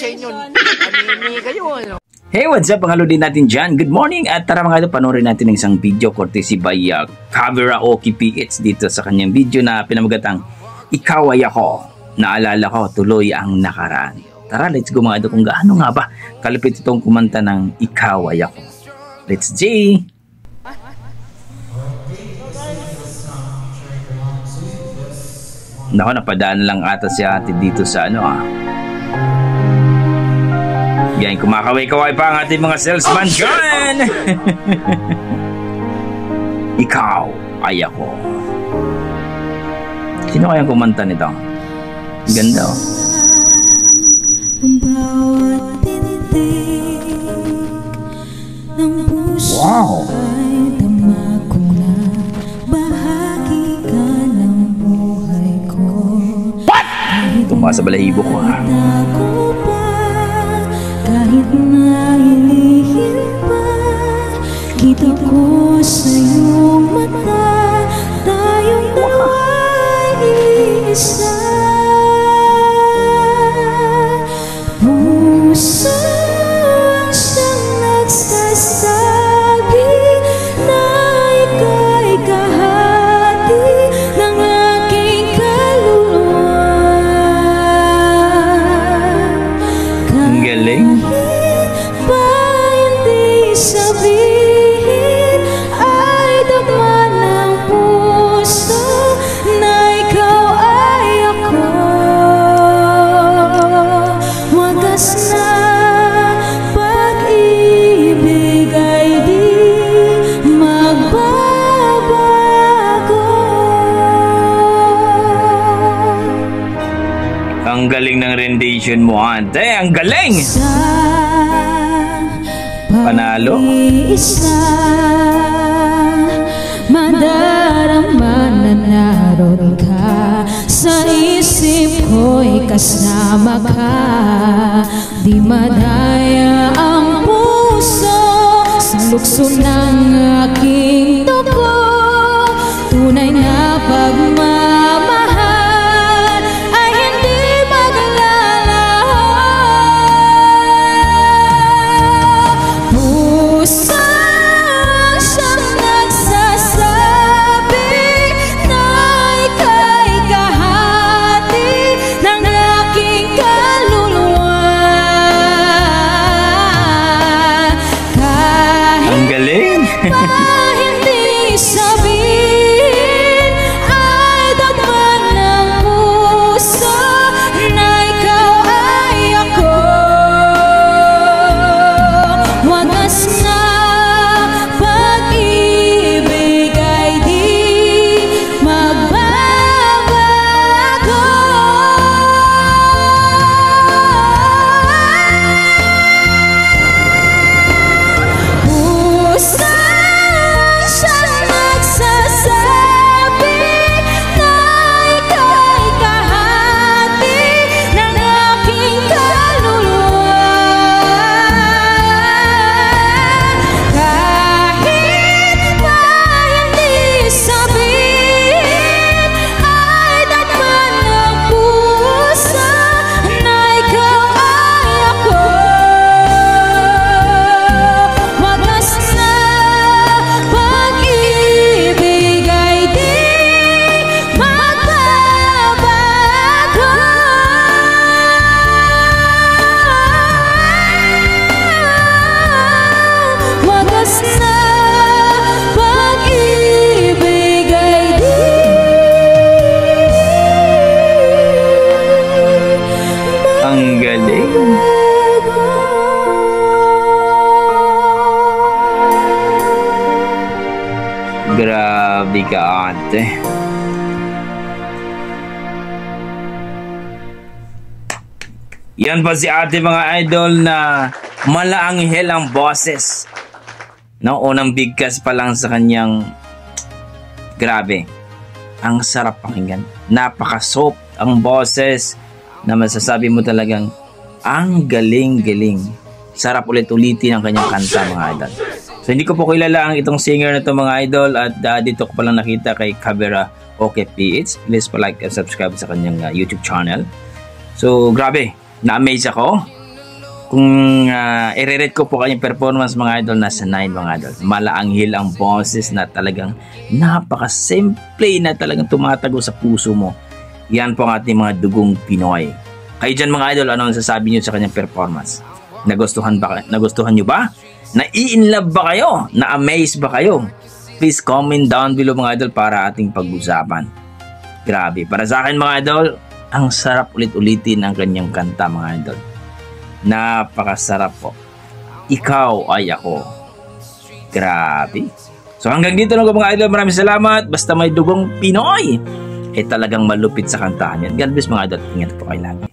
sa inyo. Anime kayo, ano? Hey, what's up mga lodi natin dyan? Good morning at tara mga idol, panoorin natin ng isang video courtesy by Kaveraoke PH dito sa kanyang video na pinamagatang Ikaw Ay Ako. Naalala ko tuloy ang nakaraan. Tara, let's go mga idol kung gaano nga ba kalupit itong kumanta ng Ikaw Ay Ako. Let's G! Nako, napadaan lang ata si ate dito sa ano Yan, kumakaway-kaway pa ang ating mga salesman dyan! Ikaw Ay Ako. Sino kayang kumanta nito? Ganda oh. Wow! What? Tumaas sa balahibo ko ha. Kahit na ilihim pa, kita ko sa iyong mata, tayong dalawa'y iisa. Puso ang siyang nagsasabi na ika'y kahati ng aking kaluluwa. Ang galing. Sabihin ay dama ng puso na ikaw ay ako. Wagas na pag-ibig ay di magbabago. Ang galing ng rendition mo, ante. Ang galing! Panalo? Isa, madarama na naroon ka sa isip ko'y kasama ka. Di madaya ang puso sa lukso ng aking dugo. Tunay na pagmamahal ay hindi maglalaho. Puso siyang nagsasabi na ika'y kahati ng aking kaluluwa. Kahit ang galing! pa hindi sabihin ay dama ng puso na ikaw ay ako. Wagas na pag-ibig ay di magbabago. Puso siyang nagsasabi na ika'y kahati ng aking kaluluwa. Kahit pa hindi sabihin ay dama ng puso na ikaw ay ako. Wagas na pag-ibig ay di magbabago. Wagas na pag-ibig ay di Ang galing! Grabe ka, ate. Yan pa si ate mga idol na malaanghel ang boses. No, unang bigkas pa lang sa kanyang grabe. Ang sarap pakinggan. Napaka-soft ang boses na masasabi mo talagang ang galing-galing. Sarap ulit-ulitin ang kanyang kanta mga idol. So hindi ko po kilala ang itong singer na ito mga idol at dito ko palang nakita kay Kaveraoke PH. Please pa like and subscribe sa kanyang YouTube channel. So grabe, na-amaze ako Kung i-rate ko po kanyang performance mga idol, nasa 9 mga idol. Malaanghel ang boses na talagang napaka-simple na talagang tumatago sa puso mo. Yan po ang ating mga dugong Pinoy. Kayo dyan mga idol, ano ang sasabi nyo sa kanyang performance? Nagustuhan nyo ba? Na-i-inlove ba kayo? Na-amaze ba kayo? Please comment down below mga idol para ating pag-usapan. Grabe. Para sa akin mga idol, ang sarap ulit-ulitin ang kanyang kanta mga idol. Napakasarap po. Ikaw ay ako. Grabe. So hanggang dito lang mga idol. Maraming salamat. Basta may dugong Pinoy, talagang malupit sa kantahan yan. God bless mga idol. Ingat po kayo lahat.